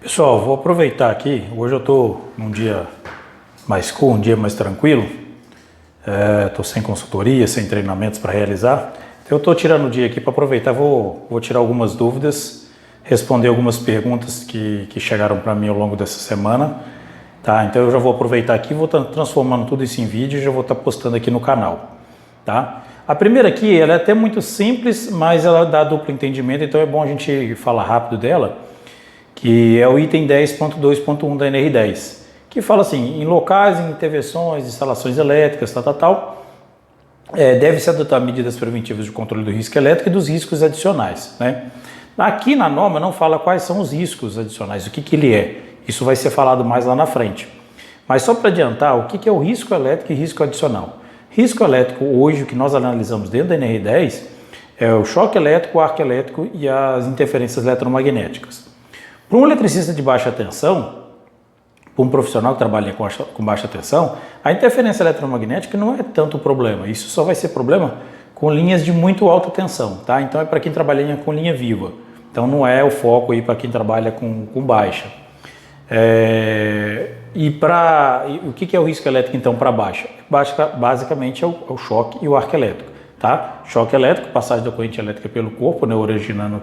Pessoal, vou aproveitar aqui, hoje eu estou num dia mais cool, um dia mais tranquilo, estou sem consultoria, sem treinamentos para realizar, então eu estou tirando o dia aqui para aproveitar, vou tirar algumas dúvidas, responder algumas perguntas que chegaram para mim ao longo dessa semana, tá? Então eu já vou aproveitar aqui, vou estar transformando tudo isso em vídeo e já vou estar postando aqui no canal, tá? A primeira aqui, ela é até muito simples, mas ela dá duplo entendimento, então é bom a gente falar rápido dela, que é o item 10.2.1 da NR10, que fala assim, em locais, em intervenções, instalações elétricas, deve-se adotar medidas preventivas de controle do risco elétrico e dos riscos adicionais, né? Aqui na norma não fala quais são os riscos adicionais, o que ele é, isso vai ser falado mais lá na frente. Mas só para adiantar, o que é o risco elétrico e risco adicional? Risco elétrico, hoje, o que nós analisamos dentro da NR10, é o choque elétrico, o arco elétrico e as interferências eletromagnéticas. Para um eletricista de baixa tensão, para um profissional que trabalha com baixa tensão, a interferência eletromagnética não é tanto problema. Isso só vai ser problema com linhas de muito alta tensão, tá? Então é para quem trabalha com linha viva. Então não é o foco aí para quem trabalha com baixa. O que é o risco elétrico então para baixa? Basicamente é o choque e o arco elétrico, tá? Choque elétrico, passagem da corrente elétrica pelo corpo, né, originando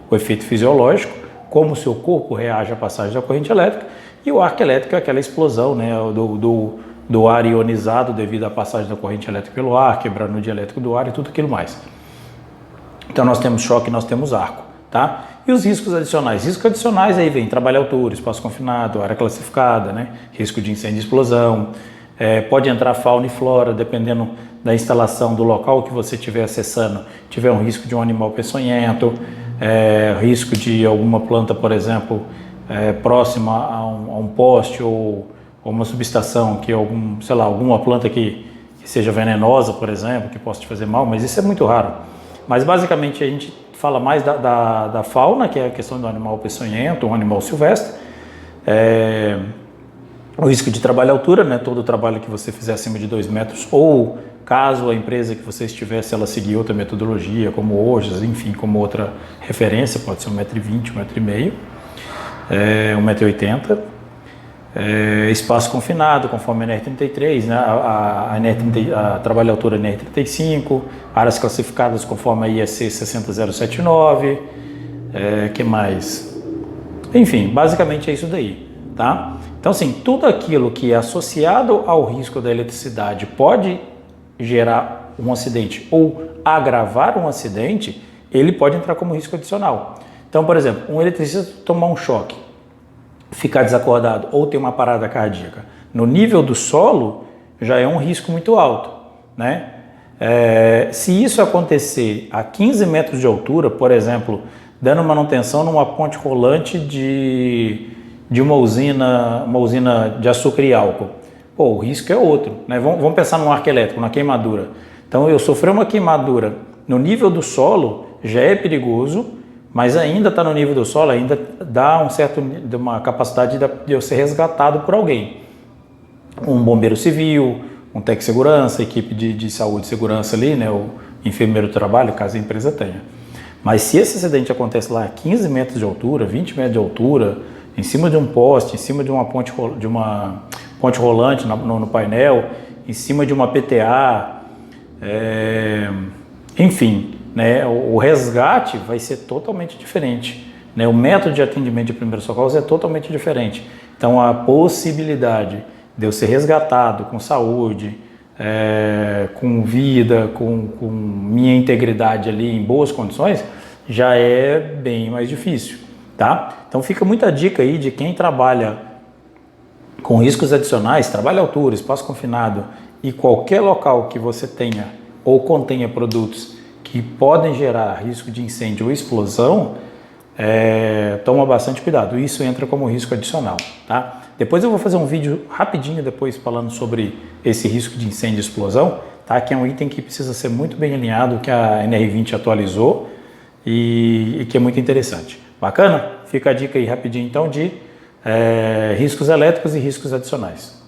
o efeito fisiológico, como o seu corpo reage à passagem da corrente elétrica, e o arco elétrico é aquela explosão, né, do ar ionizado devido à passagem da corrente elétrica pelo ar, quebrando o dielétrico do ar e tudo aquilo mais. Então nós temos choque e nós temos arco, tá? E os riscos adicionais? Riscos adicionais aí vem trabalho à altura, espaço confinado, área classificada, né, risco de incêndio e explosão, pode entrar fauna e flora, dependendo da instalação do local que você estiver acessando, tiver um risco de um animal peçonhento, risco de alguma planta, por exemplo, próxima a um poste ou uma subestação, que alguma planta que seja venenosa, por exemplo, que possa te fazer mal, mas isso é muito raro. Mas basicamente a gente fala mais da fauna, que é a questão do animal peçonhento, um animal silvestre, o risco de trabalho à altura, né, todo o trabalho que você fizer acima de 2 metros, ou caso a empresa que você estivesse, ela seguir outra metodologia, como OJAS, enfim, como outra referência, pode ser 1,20 m, 1,5 m, 1,80 m. Espaço confinado, conforme a NR33, né, a trabalho à altura NR35, áreas classificadas conforme a IEC 60079, que mais? Enfim, basicamente é isso daí, tá? Então, assim, tudo aquilo que é associado ao risco da eletricidade pode gerar um acidente ou agravar um acidente, ele pode entrar como risco adicional. Então, por exemplo, um eletricista tomar um choque, ficar desacordado ou ter uma parada cardíaca no nível do solo, já é um risco muito alto, né? Se isso acontecer a 15 metros de altura, por exemplo, dando manutenção numa ponte rolante de uma usina de açúcar e álcool, o risco é outro, né? Vamos pensar num arco elétrico, na queimadura. Então, eu sofrer uma queimadura no nível do solo, já é perigoso, mas ainda está no nível do solo, ainda dá uma capacidade de eu ser resgatado por alguém. Um bombeiro civil, um técnico de segurança, equipe de saúde e segurança ali, né? O enfermeiro do trabalho, caso a empresa tenha. Mas se esse acidente acontece lá a 15 metros de altura, 20 metros de altura, em cima de um poste, em cima de uma ponte rolante no painel, em cima de uma PTA, enfim, né, o resgate vai ser totalmente diferente, né, o método de atendimento de primeiros socorros é totalmente diferente. Então a possibilidade de eu ser resgatado com saúde, com vida, com minha integridade ali em boas condições, já é bem mais difícil, tá? Então fica muita dica aí de quem trabalha com riscos adicionais, trabalho à altura, espaço confinado e qualquer local que você tenha ou contenha produtos que podem gerar risco de incêndio ou explosão, toma bastante cuidado. Isso entra como risco adicional, tá? Depois eu vou fazer um vídeo rapidinho depois falando sobre esse risco de incêndio e explosão, tá? Que é um item que precisa ser muito bem alinhado, que a NR20 atualizou e que é muito interessante. Bacana? Fica a dica aí rapidinho então de riscos elétricos e riscos adicionais.